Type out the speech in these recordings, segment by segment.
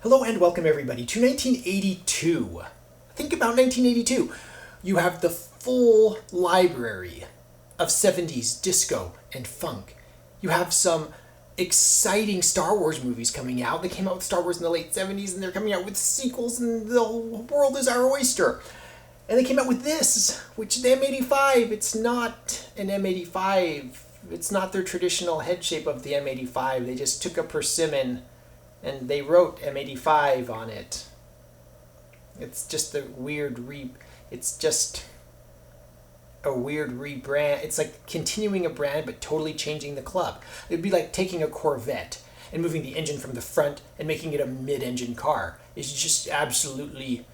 Hello and welcome everybody to 1982. Think about 1982. You have the full library of 70s disco and funk. You have some exciting Star Wars movies coming out. They came out with Star Wars in the late 70s and they're coming out with sequels and the whole world is our oyster. And they came out with this, which is the M85. It's not an M85. It's not their traditional head shape of the M85. They just took a persimmon and they wrote M85 on it. It's just a weird it's just a weird rebrand. It's like continuing a brand but totally changing the club. It'd be like taking a Corvette and moving the engine from the front and making it a mid-engine car. It's just absolutely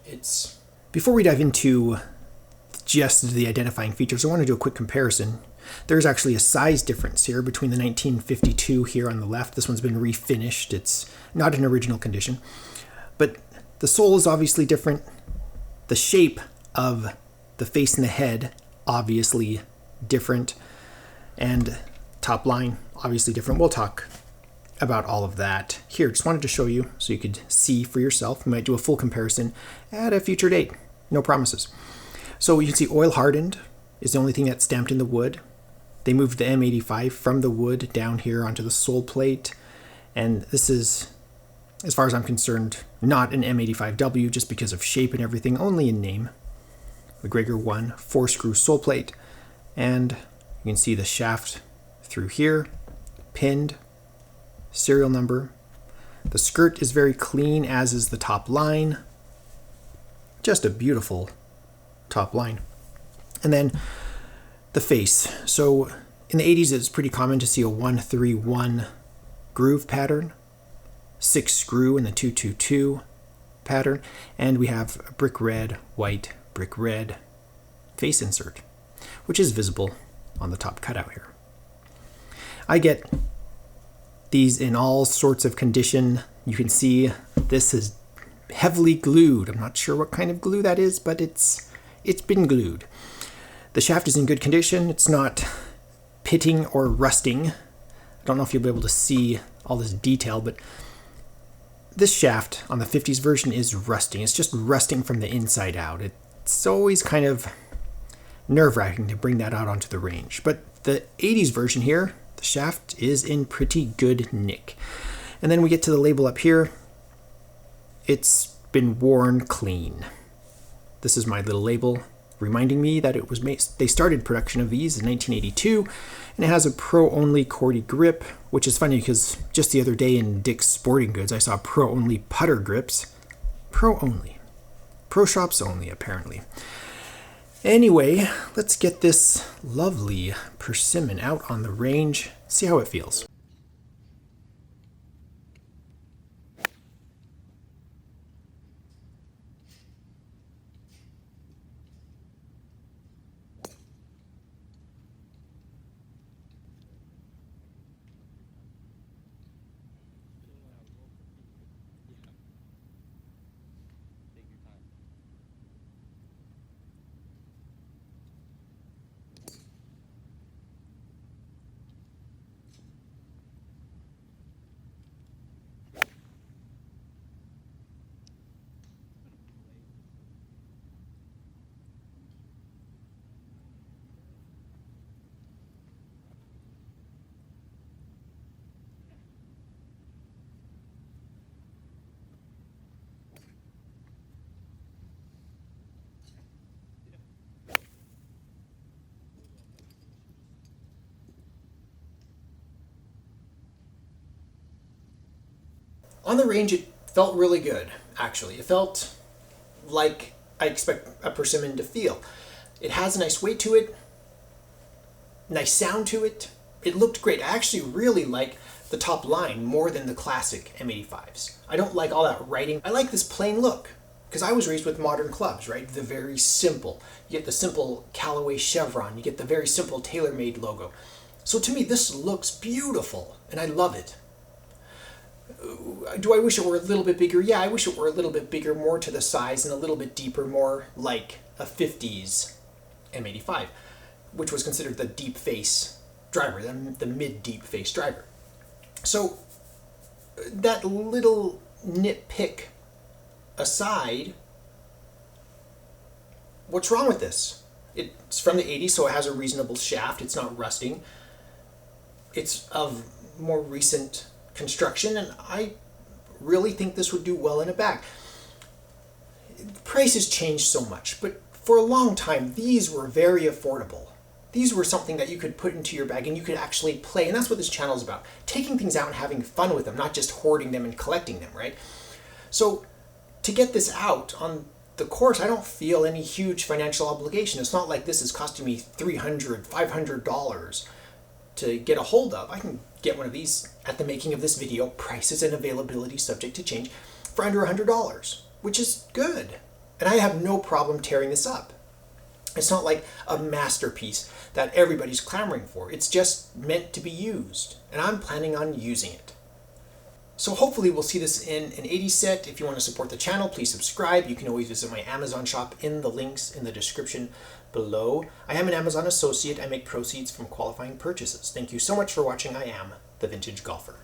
it's Before we dive into just the identifying features, I want to do a quick comparison. There's actually a size difference here between the 1952 here on the left. This one's been refinished. It's not in original condition. But the sole is obviously different. The shape of the face and the head, obviously different. And top line, obviously different. We'll talk about all of that here. Just wanted to show you so you could see for yourself. We might do a full comparison at a future date. No promises. So you can see oil hardened is the only thing that's stamped in the wood. They moved the M85 from the wood down here onto the sole plate. And this is, as far as I'm concerned, not an M85W just because of shape and everything, only in name. MacGregor 1 4-screw sole plate. And you can see the shaft through here, pinned, serial number. The skirt is very clean, as is the top line. Just a beautiful top line. And then the face. So in the 80s, it's pretty common to see a 1-3-1 groove pattern, 6 screw in the 2-2-2 pattern, and we have a brick red, white, brick red face insert, which is visible on the top cutout here. I get these in all sorts of condition. You can see this is heavily glued. I'm not sure what kind of glue that is, but it's been glued. The shaft is in good condition. It's not pitting or rusting. I don't know if you'll be able to see all this detail, but this shaft on the 50s version is rusting. It's just rusting from the inside out. It's always kind of nerve-wracking to bring that out onto the range. But the 80s version here, the shaft is in pretty good nick. And then we get to the label up here. It's been worn clean. This is my little label reminding me that it was made. They started production of these in 1982, and it has a pro-only QWERTY grip, which is funny because just the other day in Dick's Sporting Goods, I saw pro-only putter grips. Pro-only. Pro shops only, apparently. Anyway, let's get this lovely persimmon out on the range, see how it feels. On the range, it felt really good, actually. It felt like I expect a persimmon to feel. It has a nice weight to it, nice sound to it. It looked great. I actually really like the top line more than the classic M85s. I don't like all that writing. I like this plain look, because I was raised with modern clubs, right? The very simple. You get the simple Callaway chevron. You get the very simple TaylorMade logo. So to me, this looks beautiful, and I love it. Do I wish it were a little bit bigger? Yeah, I wish it were a little bit bigger, more to the size, and a little bit deeper, more like a 50s M85, which was considered the deep face driver, the mid-deep face driver. So that little nitpick aside, what's wrong with this? It's from the 80s, so it has a reasonable shaft. It's not rusting. It's of more recent construction, and I really think this would do well in a bag. Prices changed so much, but for a long time, these were very affordable. These were something that you could put into your bag and you could actually play, and that's what this channel is about. Taking things out and having fun with them, not just hoarding them and collecting them, right? So to get this out on the course, I don't feel any huge financial obligation. It's not like this is costing me $300, $500 to get a hold of. I can get one of these at the making of this video, prices and availability subject to change, for under $100, which is good. And I have no problem tearing this up. It's not like a masterpiece that everybody's clamoring for. It's just meant to be used, and I'm planning on using it. So hopefully we'll see this in an 80 set. If you want to support the channel, please subscribe. You can always visit my Amazon shop in the links in the description below. I am an Amazon associate. I make proceeds from qualifying purchases. Thank you so much for watching. I am the Vintage Golfer.